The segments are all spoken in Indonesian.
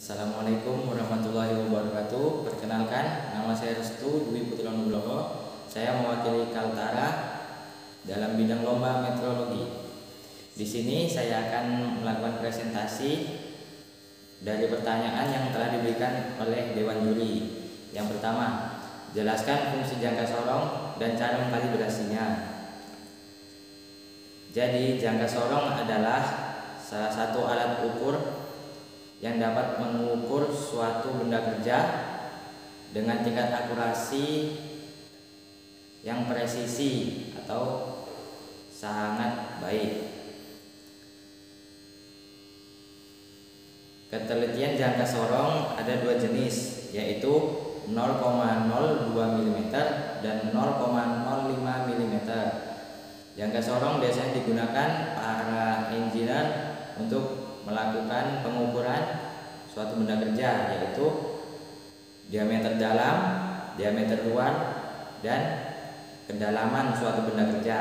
Assalamualaikum warahmatullahi wabarakatuh. Perkenalkan, nama saya Restu Dwi Putra Nugroho. Saya mewakili Kaltara dalam bidang lomba meteorologi. Di sini saya akan melakukan presentasi dari pertanyaan yang telah diberikan oleh Dewan Juri. Yang pertama, jelaskan fungsi jangka sorong dan cara mengkalibrasinya. Jadi, jangka sorong adalah salah satu alat ukur yang dapat mengukur suatu benda kerja dengan tingkat akurasi yang presisi atau sangat baik. Ketelitian jangka sorong ada dua jenis, yaitu 0,02 mm dan 0,05 mm. Jangka sorong biasanya digunakan para engineer untuk melakukan pengukuran suatu benda kerja, yaitu diameter dalam, diameter luar, dan kedalaman suatu benda kerja.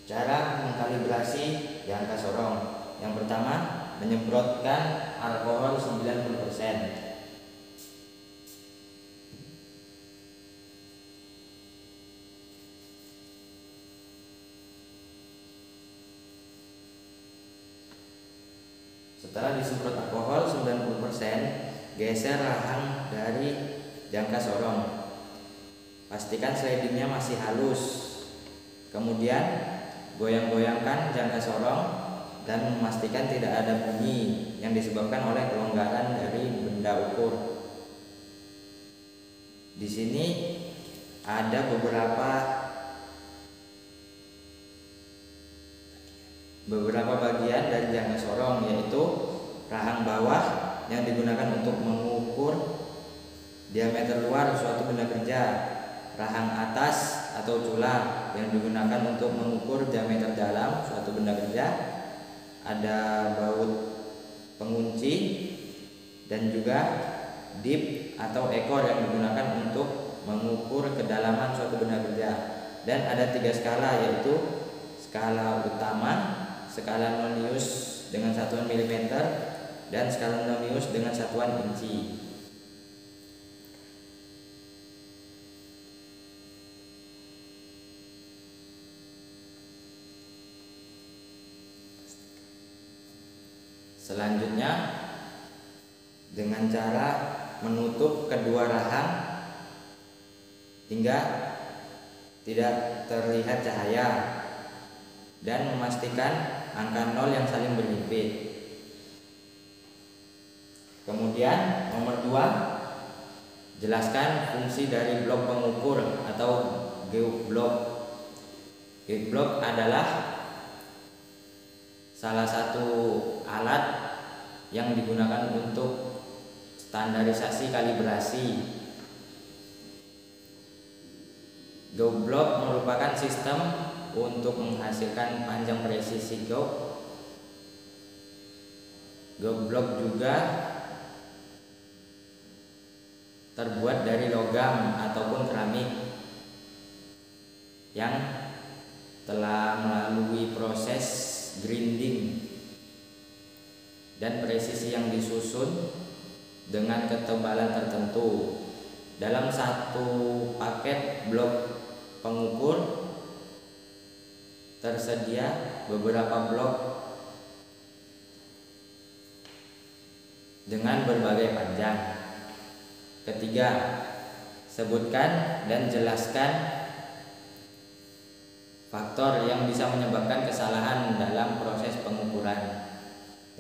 Cara mengkalibrasi jangka sorong. Yang pertama, menyemprotkan alkohol 90%. Setelah disemprot alkohol 90%, geser rahang dari jangka sorong. Pastikan slidingnya masih halus. Kemudian goyang-goyangkan jangka sorong dan memastikan tidak ada bunyi yang disebabkan oleh kelonggaran dari benda ukur. Di sini ada beberapa bagian dari jangka sorong, yaitu rahang bawah yang digunakan untuk mengukur diameter luar suatu benda kerja, rahang atas atau cula yang digunakan untuk mengukur diameter dalam suatu benda kerja, ada baut pengunci, dan juga dip atau ekor yang digunakan untuk mengukur kedalaman suatu benda kerja. Dan ada 3 skala, yaitu skala utama, skala nonius dengan satuan mm, dan skala nonius dengan satuan inci. Selanjutnya, dengan cara menutup kedua rahang hingga tidak terlihat cahaya dan memastikan angka 0 yang saling berhimpit. Kemudian nomor 2, jelaskan fungsi dari blok pengukur atau geoblok. Geoblok adalah salah satu alat yang digunakan untuk standarisasi kalibrasi. Geoblok merupakan sistem untuk menghasilkan panjang presisi geoblok juga terbuat dari logam ataupun keramik yang telah melalui proses grinding dan presisi yang disusun dengan ketebalan tertentu. Dalam satu paket blok pengukur tersedia beberapa blok dengan berbagai panjang. Ketiga, sebutkan dan jelaskan faktor yang bisa menyebabkan kesalahan dalam proses pengukuran.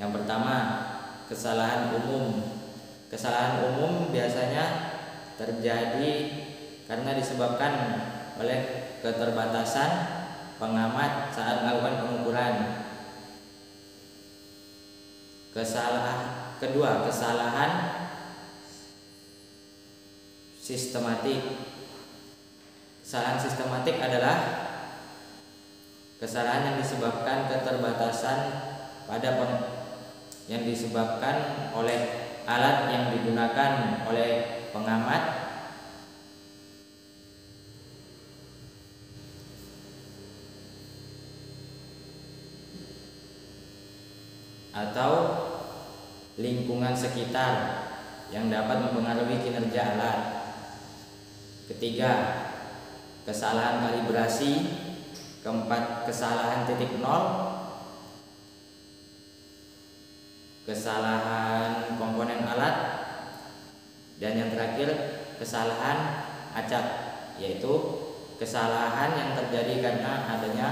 Yang pertama, kesalahan umum. Kesalahan umum biasanya terjadi karena disebabkan oleh keterbatasan pengamat saat melakukan pengukuran. Kedua, kesalahan sistematik. Kesalahan sistematik adalah kesalahan yang disebabkan keterbatasan yang disebabkan oleh alat yang digunakan oleh pengamat atau lingkungan sekitar yang dapat mempengaruhi kinerja alat. Ketiga, kesalahan kalibrasi. Keempat, kesalahan titik nol, kesalahan komponen alat, dan yang terakhir kesalahan acak, yaitu kesalahan yang terjadi karena adanya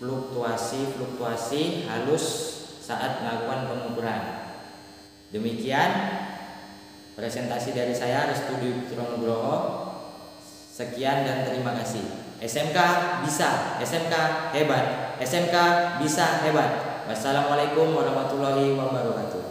fluktuasi halus saat melakukan pengukuran. Demikian presentasi dari saya, Restu Dwi Nugroho. Sekian dan terima kasih. SMK bisa, SMK hebat, SMK bisa hebat. Wassalamualaikum warahmatullahi wabarakatuh.